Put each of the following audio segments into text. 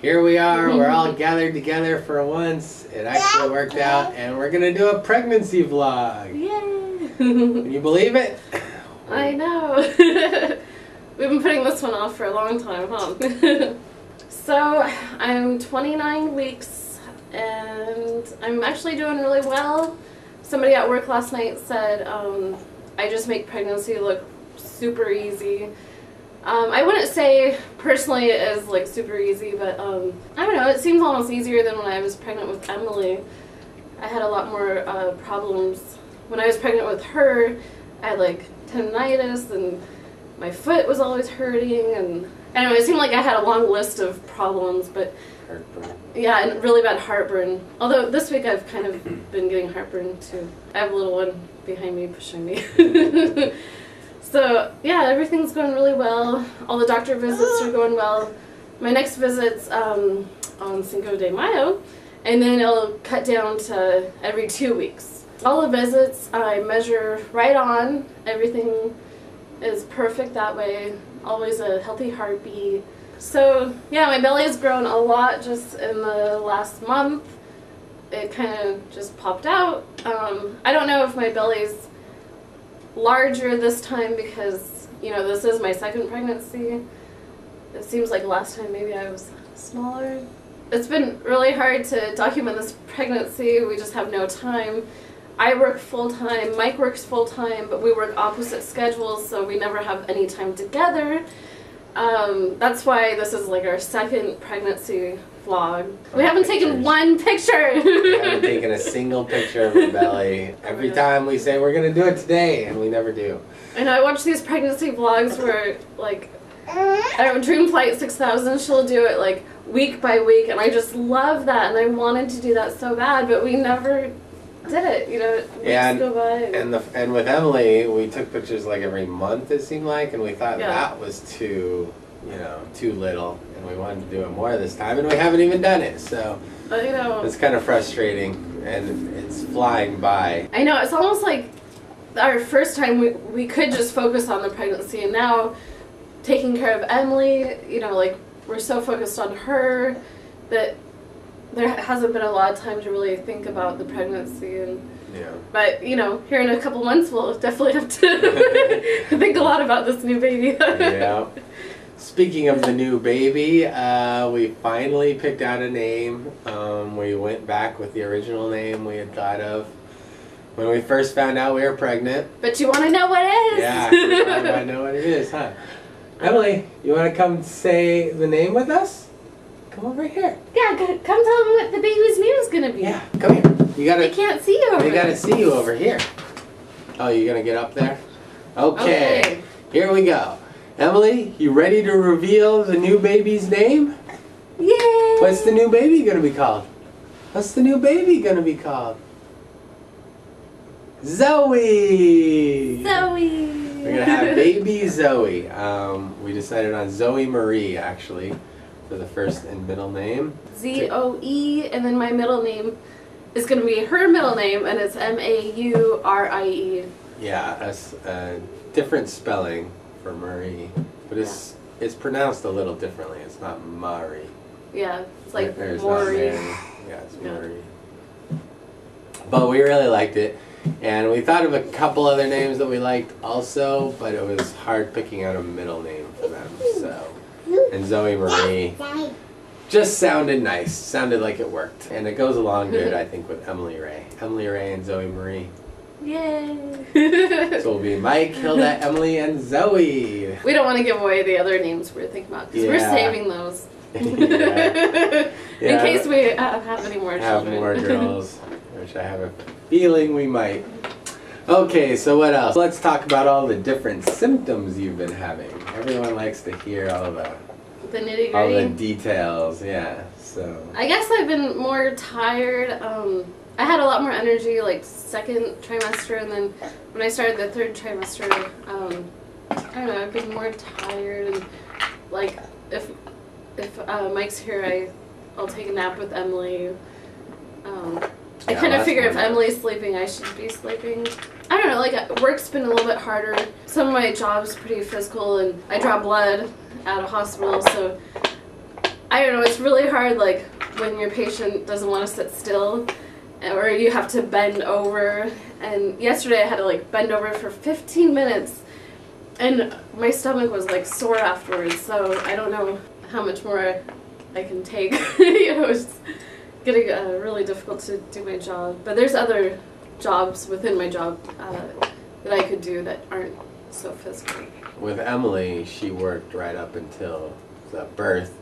Here we are, we're all gathered together for once. It actually worked out, and we're gonna do a pregnancy vlog. Yay! Can you believe it? I know. We've been putting this one off for a long time, huh? So, I'm 29 weeks, and I'm actually doing really well. Somebody at work last night said I just make pregnancy look super easy. I wouldn't say personally it is like super easy, but I don't know, it seems almost easier than when I was pregnant with Emily. I had a lot more problems. When I was pregnant with her, I had like tendinitis and my foot was always hurting, and anyway, it seemed like I had a long list of problems, but Heartburn. yeah, and really bad heartburn. Although this week I've kind of been getting heartburn too. I have a little one behind me pushing me. So, yeah, everything's going really well. All the doctor visits are going well. My next visit's on Cinco de Mayo, and then it'll cut down to every 2 weeks. All the visits I measure right on. Everything is perfect that way. Always a healthy heartbeat. So, yeah, my belly has grown a lot just in the last month. It kind of just popped out. I don't know if my belly's larger this time because, you know, this is my second pregnancy. It seems like last time maybe I was smaller. It's been really hard to document this pregnancy. We just have no time. I work full-time, Mike works full-time, but we work opposite schedules, so we never have any time together. That's why this is like our second pregnancy vlog. We haven't taken one picture. We haven't taken a single picture of her belly. Every time we say we're gonna do it today, and we never do. I know, I watch these pregnancy vlogs where, like, I don't know, Dream Flight 6000, she'll do it like week by week, and I just love that, and I wanted to do that so bad, but we never did it, you know, weeks go by. And with Emily, we took pictures like every month, it seemed like, and we thought that was too, you know, too little, and we wanted to do it more this time, and we haven't even done it, so you know, it's kind of frustrating, and it's flying by. I know, it's almost like our first time we could just focus on the pregnancy, and now taking care of Emily, you know, like, we're so focused on her that there hasn't been a lot of time to really think about the pregnancy. And but, you know, here in a couple months we'll definitely have to think a lot about this new baby. Yeah. Speaking of the new baby, we finally picked out a name. We went back with the original name we had thought of when we first found out we were pregnant. But you want to know what it is? Yeah, you want to know what it is, huh? Emily, you want to come say the name with us? Come over here. Yeah, come tell them what the baby's name is going to be. Yeah, come here. You gotta. They can't see you over there. They gotta see you over here. Oh, you gonna get up there? Okay. Here we go. Emily, you ready to reveal the new baby's name? Yay! What's the new baby gonna be called? What's the new baby gonna be called? Zoe! Zoe! We're gonna have baby Zoe. We decided on Zoe Marie, actually, for the first and middle name. Z-O-E, and then my middle name is going to be her middle name, and it's M-A-U-R-I-E. Yeah, that's a different spelling for Marie, but it's pronounced a little differently. It's not Marie. Yeah, it's like There's Maury. Yeah, it's Marie. But we really liked it, and we thought of a couple other names that we liked also, but it was hard picking out a middle name for them, so. And Zoe Marie just sounded nice, sounded like it worked. And it goes along good, I think, with Emily Ray. Emily Ray and Zoe Marie. Yay! So it'll be Mike, Hilda, Emily, and Zoe. We don't want to give away the other names we're thinking about, because we're saving those. In case we have any more children. Have more girls, which I have a feeling we might. Okay, so what else? Let's talk about all the different symptoms you've been having. Everyone likes to hear all the nitty-gritty. All the details, yeah. So I guess I've been more tired. I had a lot more energy like second trimester, and then when I started the third trimester, I don't know, I've been more tired, and like if Mike's here, I'll take a nap with Emily. I kind of figure if Emily's sleeping, I should be sleeping. I don't know, like, work's been a little bit harder. Some of my job's pretty physical, and I draw blood at a hospital, so I I don't know, it's really hard, like, when your patient doesn't want to sit still, or you have to bend over. And yesterday I had to, like, bend over for 15 minutes, and my stomach was, like, sore afterwards, so I don't know how much more I can take. You know, it's getting really difficult to do my job. But there's other jobs within my job that I could do that aren't so physical. With Emily, she worked right up until the birth.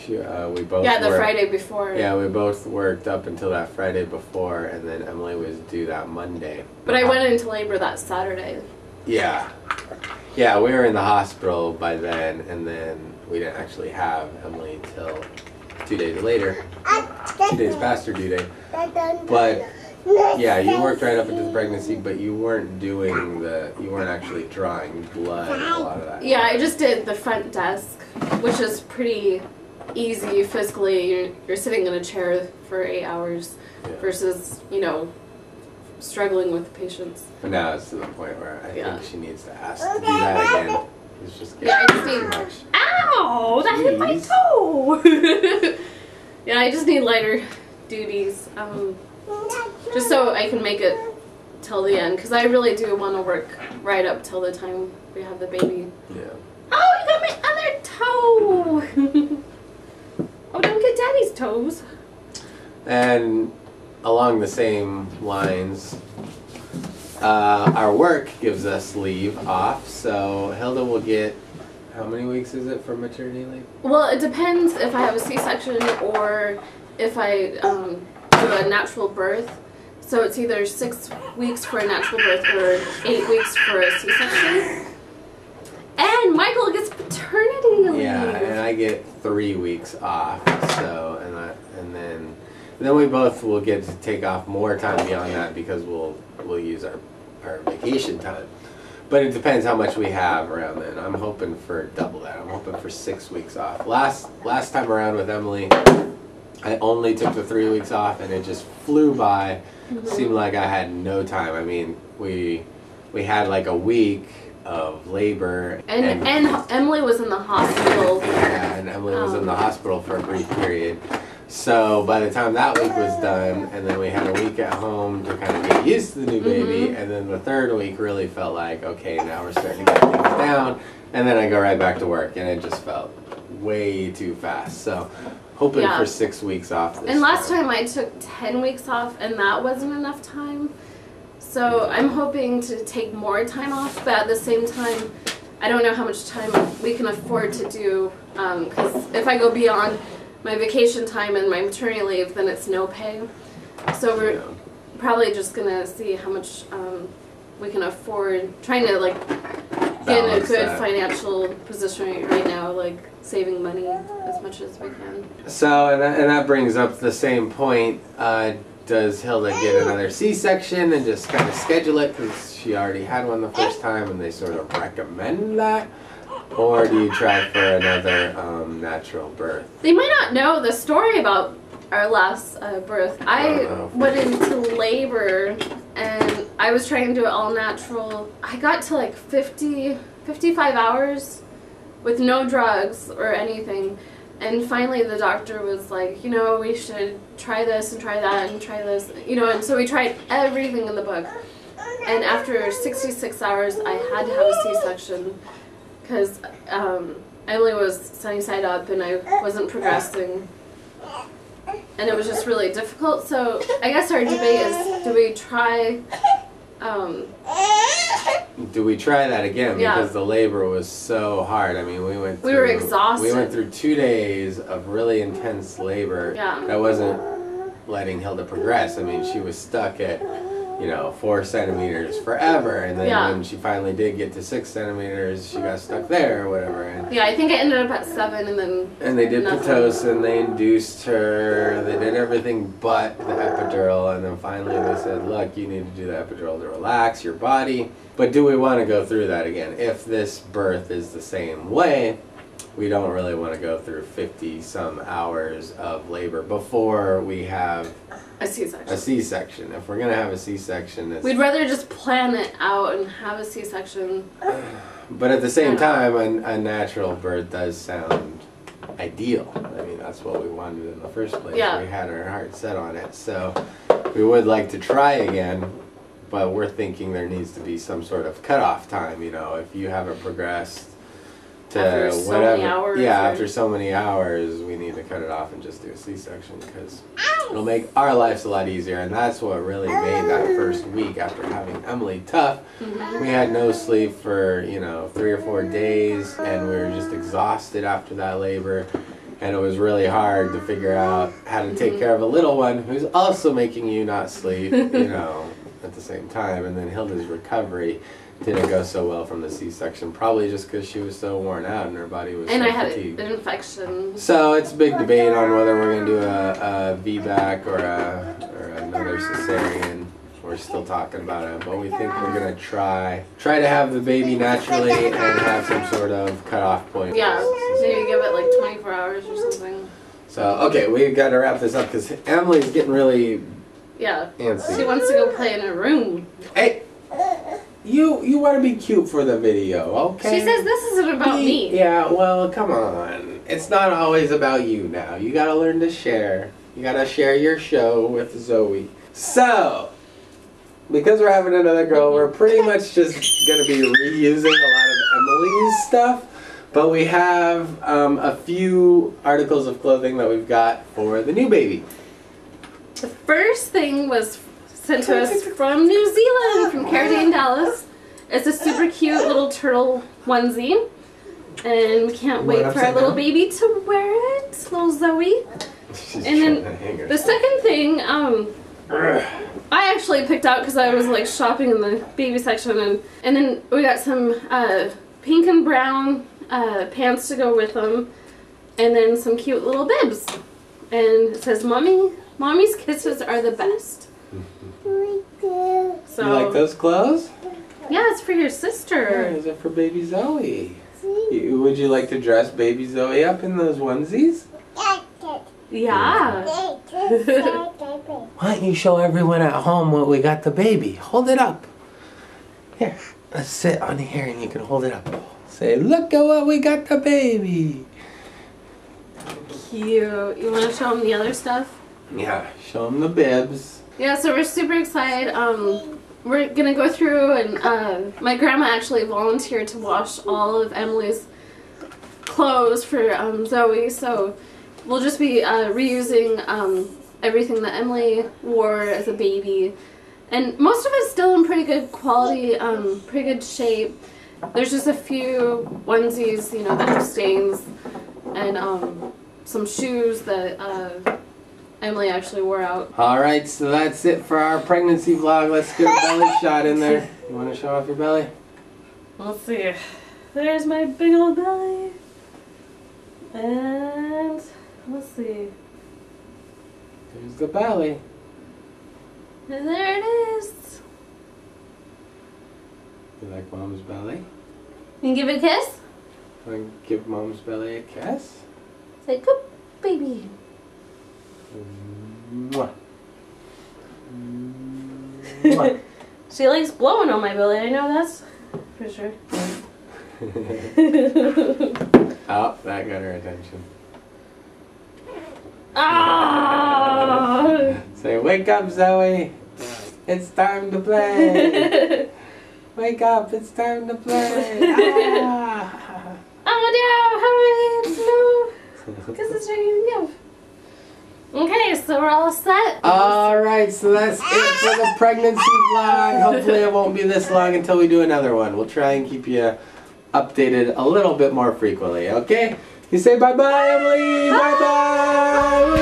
We both the Friday before. Yeah, we both worked up until that Friday before, and then Emily was due that Monday. But I went into labor that Saturday. Yeah. Yeah, we were in the hospital by then, and then we didn't actually have Emily till 2 days later. 2 days past her due date. But yeah, you worked right up into the pregnancy, but you weren't you weren't actually drawing blood a lot of that. Yeah, I just did the front desk, which is pretty easy physically. You're sitting in a chair for 8 hours versus, you know, struggling with patients. But now it's to the point where I think she needs to ask to do that again. It's just I just too need... much. Ow! That hit my toe! Yeah, I just need lighter duties. Just so I can make it till the end, because I really do want to work right up till the time we have the baby. Yeah. Oh, you got my other toe! Oh, don't get Daddy's toes. And along the same lines, our work gives us leave off, so Hilda will get, how many weeks is it for maternity leave? Well, it depends if I have a C-section or if I do a natural birth. So it's either 6 weeks for a natural birth or 8 weeks for a C-section. And Michael gets paternity leave. Yeah, and I get 3 weeks off, so, and then we both will get to take off more time beyond that because we'll use our vacation time. But it depends how much we have around then. I'm hoping for double that. I'm hoping for 6 weeks off. Last time around with Emily, I only took the 3 weeks off, and it just flew by. Seemed like I had no time. I mean, we had like a week of labor, and Emily was in the hospital. Yeah, and Emily was in the hospital for a brief period. So by the time that week was done, and then we had a week at home to kind of get used to the new baby, and then the third week really felt like, okay, now we're starting to get things down, and then I go right back to work, and it just felt way too fast. So hoping for 6 weeks off this And last time I took 10 weeks off, and that wasn't enough time. So I'm hoping to take more time off, but at the same time, I don't know how much time we can afford to do, because if I go beyond my vacation time and my maternity leave, then it's no pay. So we're probably just going to see how much we can afford, trying to like get in a good financial position right now, like saving money as much as we can. So, and that brings up the same point. Does Hilda get another C-section and just kind of schedule it because she already had one the first time and they sort of recommend that? Or do you try for another natural birth? They might not know the story about our last birth. I went into labor and I was trying to do it all natural. I got to like 55 hours with no drugs or anything. And finally the doctor was like, you know, we should try this and try that and try this. You know, and so we tried everything in the book. And after 66 hours, I had to have a C-section because Emily was sunny side up and I wasn't progressing. And it was just really difficult. So I guess our debate is, do we try that again? Because the labor was so hard. I mean, we were exhausted. We went through 2 days of really intense labor. That wasn't letting Hilda progress. I mean, she was stuck at, 4 centimeters forever, and then when she finally did get to 6 centimeters, she got stuck there or whatever. And I think I ended up at 7, and then. And they did Pitocin, they induced her, they did everything but the epidural, and then finally they said, look, you need to do the epidural to relax your body. But do we want to go through that again? If this birth is the same way, we don't really want to go through 50-some hours of labor before we have a C-section. A C-section. If we're going to have a C-section, we'd rather just plan it out and have a C-section. But at the same time, a natural birth does sound ideal. I mean, that's what we wanted in the first place. Yeah. We had our heart set on it. So we would like to try again, but we're thinking there needs to be some sort of cutoff time. You know, if you haven't progressed to After so whatever, many hours, yeah, or- after so many hours, we need to cut it off and just do a C-section because it'll make our lives a lot easier. And that's what really made that first week after having Emily tough. We had no sleep for, you know, 3 or 4 days, and we were just exhausted after that labor. And it was really hard to figure out how to take care of a little one who's also making you not sleep, you know, at the same time. And then Hilda's recovery didn't go so well from the C-section, probably just because she was so worn out and her body was And so I had fatigued. an infection. So it's a big debate on whether we're going to do a VBAC or another cesarean. We're still talking about it, but we think we're going to try to have the baby naturally and have some sort of cutoff point. Yeah, maybe give it like 24 hours or something. So, okay, we've got to wrap this up because Emily's getting really Yeah. antsy. She wants to go play in her room. Hey! You want to be cute for the video, okay? She says this isn't about me. Yeah, well, come on. It's not always about you now. You gotta learn to share. You gotta share your show with Zoe. So, because we're having another girl, we're pretty much just gonna be reusing a lot of Emily's stuff. But we have a few articles of clothing that we've got for the new baby. The first thing was sent to us from New Zealand, from Carrie in Dallas. It's a super cute little turtle onesie. And we can't wait for our little baby to wear it, little Zoe. She's And trying to then hang her. the second thing, I actually picked out because I was like shopping in the baby section, and then we got some pink and brown pants to go with them, and then some cute little bibs. And it says, Mommy's kisses are the best. So, You like those clothes? yeah, it's for your sister. Those are for baby Zoe. Would you like to dress baby Zoe up in those onesies? Yeah. Why don't you show everyone at home what we got the baby? Hold it up. Here, let's sit on here and you can hold it up. Say, look at what we got the baby. Cute. You want to show them the other stuff? Yeah, show them the bibs. Yeah, so we're super excited. We're gonna go through, and my grandma actually volunteered to wash all of Emily's clothes for Zoe, so we'll just be reusing everything that Emily wore as a baby. And most of it's still in pretty good quality, pretty good shape. There's just a few onesies, you know, that have stains, and some shoes that Emily actually wore out. Alright, so that's it for our pregnancy vlog. Let's get a belly shot in there. You want to show off your belly? Let's see. There's my big old belly. And let's see. There's the belly. And there it is. You like mom's belly? You can give it a kiss? Want to give mom's belly a kiss? Say, good baby. Mwah. Mwah. She likes blowing on my belly. I know that's for sure. Oh, that got her attention. Ah! Say, wake up, Zoe. It's time to play. Wake up, it's time to play. Ah. Oh no! How many? No. Kisses are you give? Okay, so we're all set. Alright, so that's it for the pregnancy vlog. Hopefully it won't be this long until we do another one. We'll try and keep you updated a little bit more frequently, okay? You say bye-bye, Emily! Bye-bye!